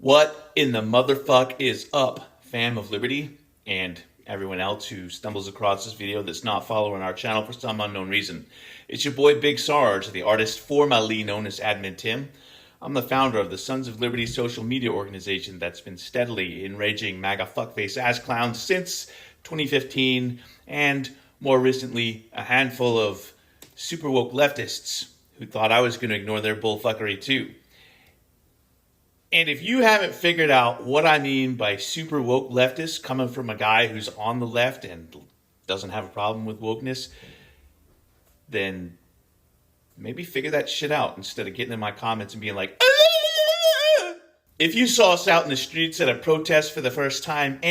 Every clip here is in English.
What in the motherfuck is up, fam of Liberty, and everyone else who stumbles across this video that's not following our channel for some unknown reason? It's your boy Big Sarge, the artist formerly known as Admin Tim. I'm the founder of the Sons of Liberty social media organization that's been steadily enraging MAGA fuckface ass clowns since 2015, and more recently, a handful of super woke leftists who thought I was going to ignore their bullfuckery too. And if you haven't figured out what I mean by super woke leftists coming from a guy who's on the left and doesn't have a problem with wokeness, then maybe figure that shit out instead of getting in my comments and being like, "Ah!" If you saw us out in the streets at a protest for the first time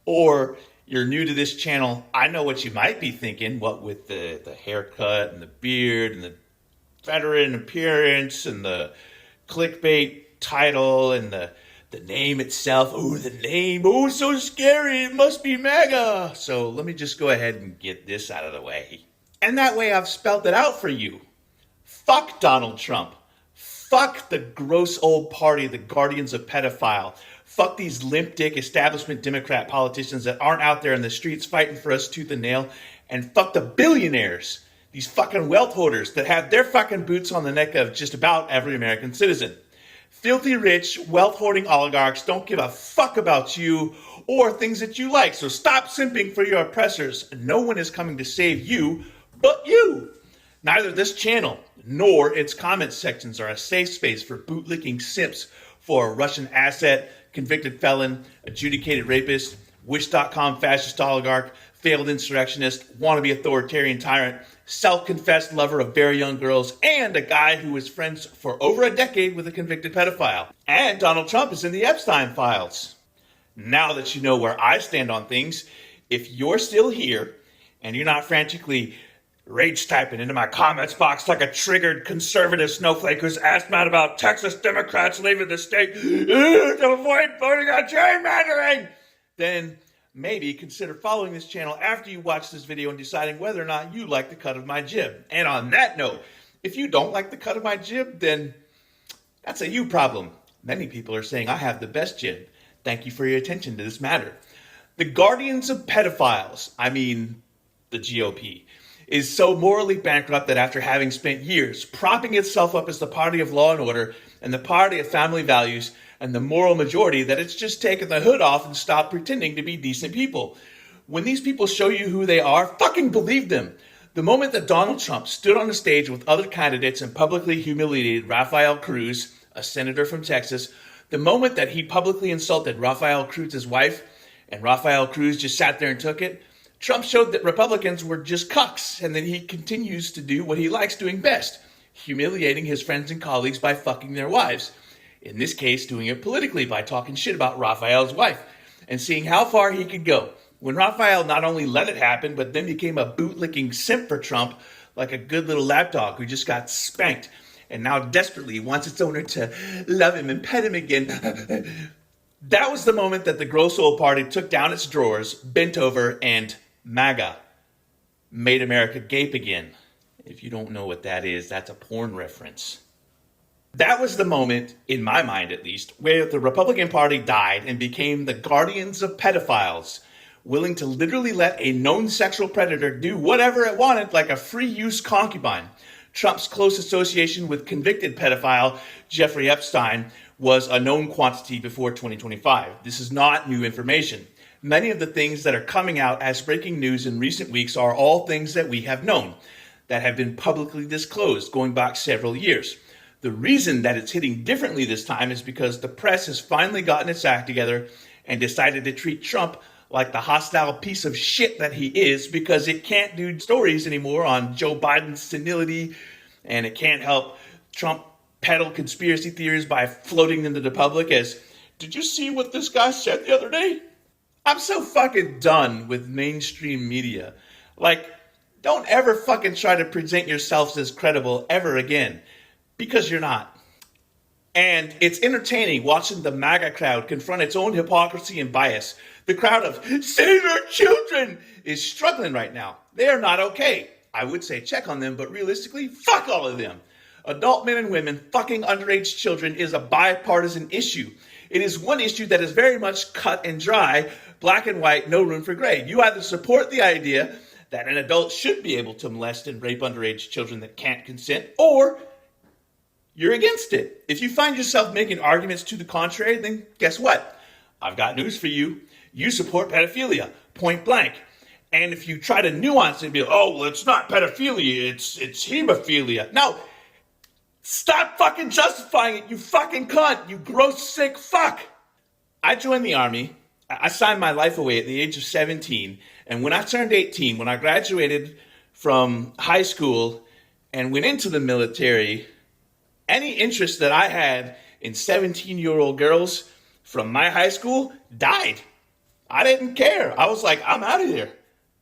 or you're new to this channel, I know what you might be thinking. What with the haircut and the beard and the veteran appearance and the clickbait title and the name itself. Oh, the name. Oh, so scary. It must be MAGA. So let me just go ahead and get this out of the way. And that way I've spelled it out for you. Fuck Donald Trump. Fuck the gross old party, the guardians of pedophile. Fuck these limp dick establishment Democrat politicians that aren't out there in the streets fighting for us tooth and nail. And fuck the billionaires. These fucking wealth hoarders that have their fucking boots on the neck of just about every American citizen. Filthy rich, wealth-hoarding oligarchs don't give a fuck about you or things that you like, so stop simping for your oppressors. No one is coming to save you but you. Neither this channel nor its comment sections are a safe space for bootlicking simps for a Russian asset, convicted felon, adjudicated rapist, Wish.com fascist oligarch, failed insurrectionist, wannabe authoritarian tyrant, self-confessed lover of very young girls, and a guy who was friends for over a decade with a convicted pedophile. And Donald Trump is in the Epstein files. Now that you know where I stand on things, if you're still here and you're not frantically rage typing into my comments box like a triggered conservative snowflake who's asked mad about Texas Democrats leaving the state to avoid voting on gerrymandering, then maybe consider following this channel after you watch this video and deciding whether or not you like the cut of my jib. And on that note, if you don't like the cut of my jib, then that's a you problem. Many people are saying I have the best jib. Thank you for your attention to this matter. The guardians of pedophiles, I mean the GOP, is so morally bankrupt that after having spent years propping itself up as the party of law and order and the party of family values and the moral majority, that it's just taken the hood off and stopped pretending to be decent people. When these people show you who they are, fucking believe them. The moment that Donald Trump stood on a stage with other candidates and publicly humiliated Rafael Cruz, a senator from Texas, the moment that he publicly insulted Rafael Cruz's wife and Rafael Cruz just sat there and took it, Trump showed that Republicans were just cucks and that he continues to do what he likes doing best, humiliating his friends and colleagues by fucking their wives. In this case, doing it politically by talking shit about Rafael's wife and seeing how far he could go. When Rafael not only let it happen, but then became a bootlicking simp for Trump, like a good little lapdog who just got spanked and now desperately wants its owner to love him and pet him again. That was the moment that the gross old party took down its drawers, bent over, and MAGA, made America gape again. If you don't know what that is, that's a porn reference. That was the moment, in my mind at least, where the Republican Party died and became the guardians of pedophiles, willing to literally let a known sexual predator do whatever it wanted like a free-use concubine. Trump's close association with convicted pedophile Jeffrey Epstein was a known quantity before 2025. This is not new information. Many of the things that are coming out as breaking news in recent weeks are all things that we have known, that have been publicly disclosed going back several years. The reason that it's hitting differently this time is because the press has finally gotten its act together and decided to treat Trump like the hostile piece of shit that he is, because it can't do stories anymore on Joe Biden's senility, and it can't help Trump peddle conspiracy theories by floating them to the public as, "Did you see what this guy said the other day?" I'm so fucking done with mainstream media. Like, don't ever fucking try to present yourselves as credible ever again, because you're not. And it's entertaining watching the MAGA crowd confront its own hypocrisy and bias. The crowd of "save our children" is struggling right now. They are not okay. I would say check on them, but realistically, fuck all of them. Adult men and women fucking underage children is a bipartisan issue. It is one issue that is very much cut and dry, black and white, no room for gray. You either support the idea that an adult should be able to molest and rape underage children that can't consent, or you're against it. If you find yourself making arguments to the contrary, then guess what? I've got news for you. You support pedophilia, point blank. And if you try to nuance it and be like, oh, well, it's not pedophilia, it's hemophilia. No, stop fucking justifying it, you fucking cunt, you gross, sick fuck. I joined the Army. I signed my life away at the age of 17. And when I turned 18, when I graduated from high school and went into the military, any interest that I had in 17-year-old girls from my high school died. I didn't care. I was like, I'm out of here.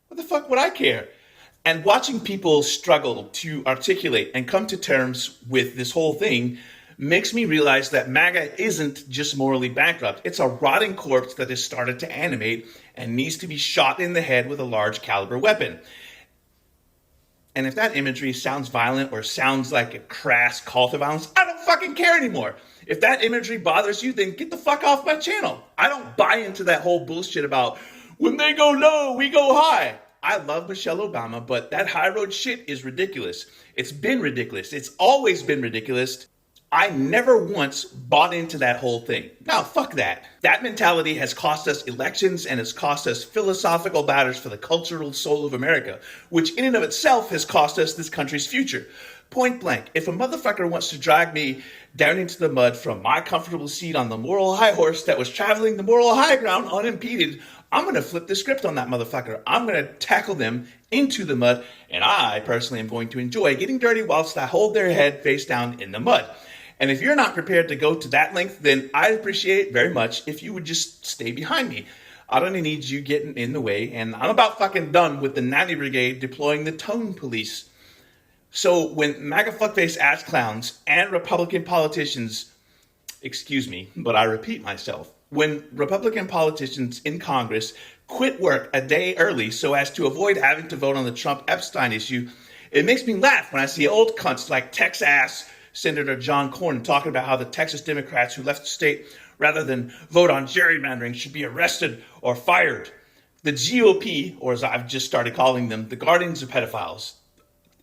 What the fuck would I care? And watching people struggle to articulate and come to terms with this whole thing makes me realize that MAGA isn't just morally bankrupt. It's a rotting corpse that has started to animate and needs to be shot in the head with a large caliber weapon. And if that imagery sounds violent or sounds like a crass call to violence, I don't fucking care anymore. If that imagery bothers you, then get the fuck off my channel. I don't buy into that whole bullshit about when they go low, we go high. I love Michelle Obama, but that high road shit is ridiculous. It's been ridiculous. It's always been ridiculous. I never once bought into that whole thing. No, fuck that. That mentality has cost us elections and has cost us philosophical battles for the cultural soul of America, which in and of itself has cost us this country's future. Point blank, if a motherfucker wants to drag me down into the mud from my comfortable seat on the moral high horse that was traveling the moral high ground unimpeded, I'm going to flip the script on that motherfucker. I'm going to tackle them into the mud, and I personally am going to enjoy getting dirty whilst I hold their head face down in the mud. And if you're not prepared to go to that length, then I'd appreciate it very much if you would just stay behind me. I don't need you getting in the way, and I'm about fucking done with the nanny brigade deploying the tone police. So when MAGA fuckface ass clowns and Republican politicians, excuse me, but I repeat myself, when Republican politicians in Congress quit work a day early so as to avoid having to vote on the Trump-Epstein issue, it makes me laugh when I see old cunts like Texas Senator John Cornyn talking about how the Texas Democrats who left the state rather than vote on gerrymandering should be arrested or fired. The GOP, or as I've just started calling them, the guardians of pedophiles.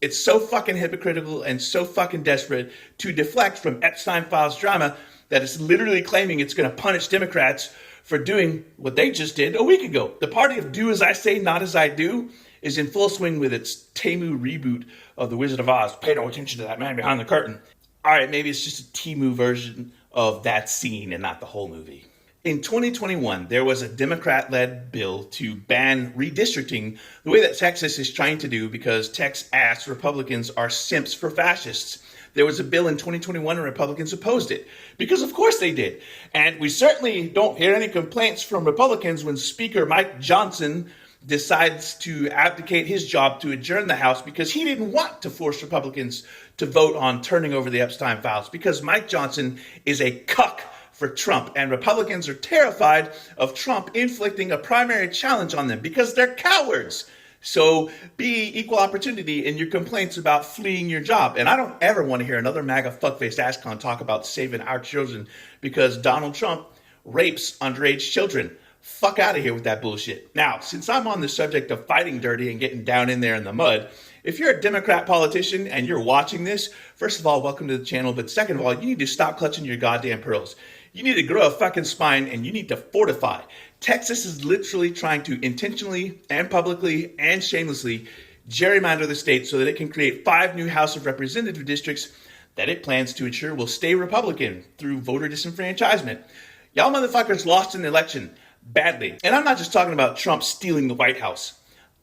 It's so fucking hypocritical and so fucking desperate to deflect from Epstein Files drama that it's literally claiming it's going to punish Democrats for doing what they just did a week ago. The party of do as I say, not as I do is in full swing with its Temu reboot of The Wizard of Oz. Pay no attention to that man behind the curtain. All right, maybe it's just a Temu version of that scene and not the whole movie. In 2021, there was a Democrat-led bill to ban redistricting the way that Texas is trying to do because Texas Republicans are simps for fascists. There was a bill in 2021 and Republicans opposed it because of course they did. And we certainly don't hear any complaints from Republicans when Speaker Mike Johnson decides to abdicate his job to adjourn the House because he didn't want to force Republicans to vote on turning over the Epstein files because Mike Johnson is a cuck for Trump, and Republicans are terrified of Trump inflicting a primary challenge on them because they're cowards. So be equal opportunity in your complaints about fleeing your job. And I don't ever want to hear another MAGA fuckface asscon talk about saving our children because Donald Trump rapes underage children. Fuck out of here with that bullshit. Now, since I'm on the subject of fighting dirty and getting down in there in the mud, if you're a Democrat politician and you're watching this, first of all, welcome to the channel. But second of all, you need to stop clutching your goddamn pearls. You need to grow a fucking spine and you need to fortify. Texas is literally trying to intentionally and publicly and shamelessly gerrymander the state so that it can create 5 new House of Representative districts that it plans to ensure will stay Republican through voter disenfranchisement. Y'all motherfuckers lost an election badly. And I'm not just talking about Trump stealing the White House.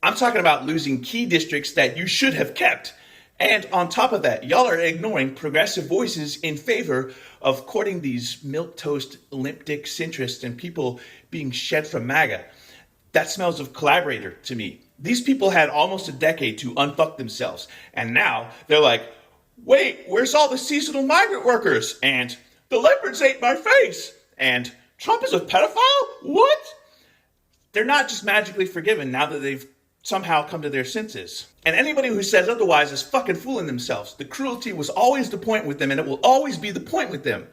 I'm talking about losing key districts that you should have kept. And on top of that, y'all are ignoring progressive voices in favor of courting these milquetoast, limp dick centrists and people being shed from MAGA. That smells of collaborator to me. These people had almost a decade to unfuck themselves. And now they're like, wait, where's all the seasonal migrant workers? And the leopards ate my face. And Trump is a pedophile? What? They're not just magically forgiven now that they've somehow come to their senses. And anybody who says otherwise is fucking fooling themselves. The cruelty was always the point with them, and it will always be the point with them.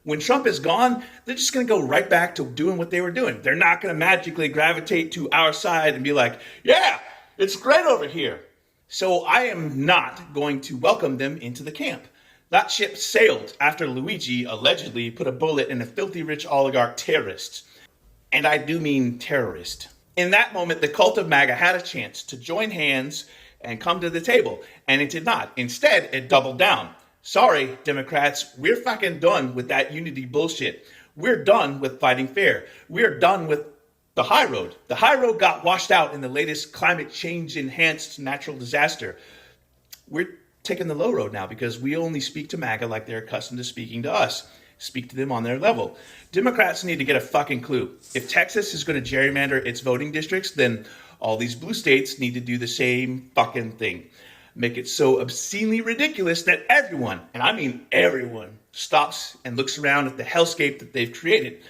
When Trump is gone, they're just going to go right back to doing what they were doing. They're not going to magically gravitate to our side and be like, yeah, it's great over here. So I am not going to welcome them into the camp. That ship sailed after Luigi allegedly put a bullet in a filthy rich oligarch terrorist. And I do mean terrorist. In that moment, the cult of MAGA had a chance to join hands and come to the table, and it did not. Instead, it doubled down. Sorry, Democrats, we're fucking done with that unity bullshit. We're done with fighting fair. We're done with the high road. The high road got washed out in the latest climate change enhanced natural disaster. We're taking the low road now because we only speak to MAGA like they're accustomed to speaking to us. Speak to them on their level. Democrats need to get a fucking clue. If Texas is going to gerrymander its voting districts, then all these blue states need to do the same fucking thing. Make it so obscenely ridiculous that everyone, and I mean everyone, stops and looks around at the hellscape that they've created.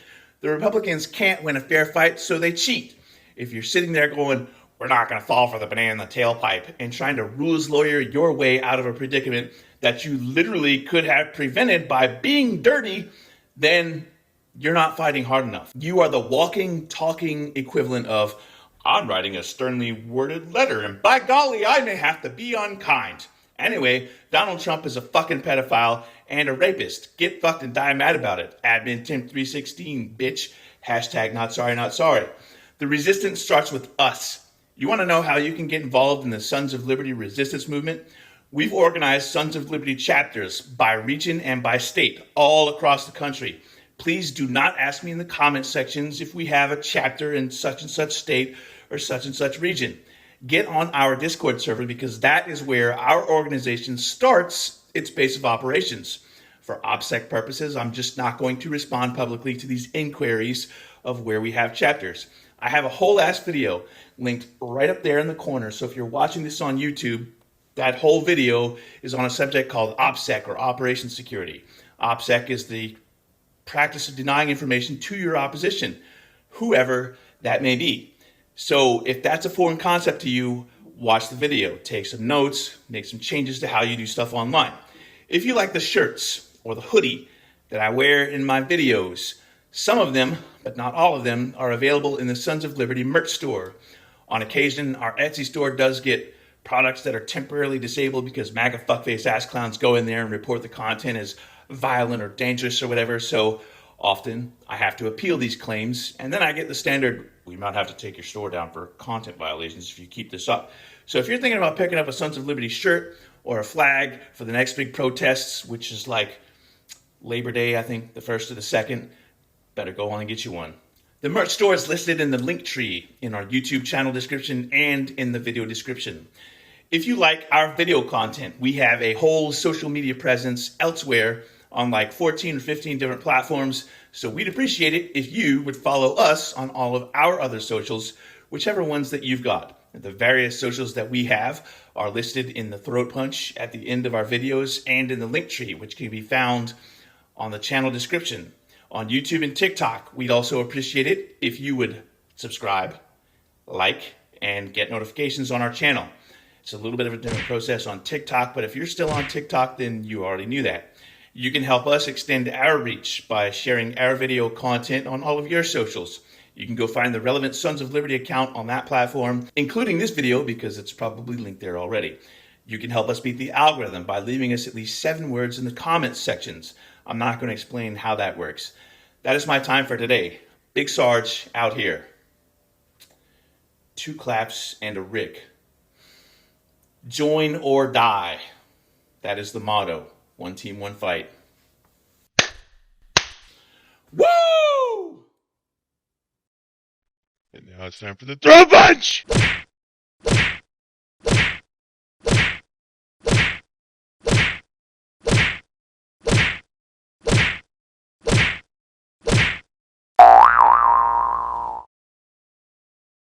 The Republicans can't win a fair fight, so they cheat. If you're sitting there going, we're not going to fall for the banana in the tailpipe, and trying to rules lawyer your way out of a predicament that you literally could have prevented by being dirty, then you're not fighting hard enough. You are the walking, talking equivalent of, I'm writing a sternly worded letter, and by golly, I may have to be unkind. Anyway, Donald Trump is a fucking pedophile and a rapist. Get fucked and die mad about it. Admin Tim 316, bitch. Hashtag not sorry, not sorry. The resistance starts with us. You want to know how you can get involved in the Sons of Liberty resistance movement? We've organized Sons of Liberty chapters by region and by state all across the country. Please do not ask me in the comment sections if we have a chapter in such and such state or such and such region. Get on our Discord server because that is where our organization starts its base of operations. For OPSEC purposes, I'm just not going to respond publicly to these inquiries of where we have chapters. I have a whole ass video linked right up there in the corner. So if you're watching this on YouTube, that whole video is on a subject called OPSEC or Operation Security. OPSEC is the practice of denying information to your opposition, whoever that may be. So if that's a foreign concept to you, watch the video, take some notes, make some changes to how you do stuff online. If you like the shirts or the hoodie that I wear in my videos, some of them, but not all of them, are available in the Sons of Liberty merch store. On occasion, our Etsy store does get products that are temporarily disabled because MAGA fuckface ass clowns go in there and report the content as violent or dangerous or whatever. So often I have to appeal these claims, and then I get the standard, we might have to take your store down for content violations if you keep this up. So if you're thinking about picking up a Sons of Liberty shirt or a flag for the next big protests, which is like Labor Day, I think, the 1st or the 2nd, better go on and get you one. The merch store is listed in the link tree in our YouTube channel description and in the video description. If you like our video content, we have a whole social media presence elsewhere on like 14 or 15 different platforms. So we'd appreciate it if you would follow us on all of our other socials, whichever ones that you've got. The various socials that we have are listed in the Throatpunch at the end of our videos and in the link tree, which can be found on the channel description. On YouTube and TikTok, we'd also appreciate it if you would subscribe, like, and get notifications on our channel. It's a little bit of a different process on TikTok, but if you're still on TikTok, then you already knew that. You can help us extend our reach by sharing our video content on all of your socials. You can go find the relevant Sons of Liberty account on that platform, including this video because it's probably linked there already. You can help us beat the algorithm by leaving us at least 7 words in the comments sections. I'm not going to explain how that works. That is my time for today. Big Sarge out here. 2 claps and a Rick. Join or die. That is the motto. One team, one fight. Woo! And now it's time for the Throatpunch!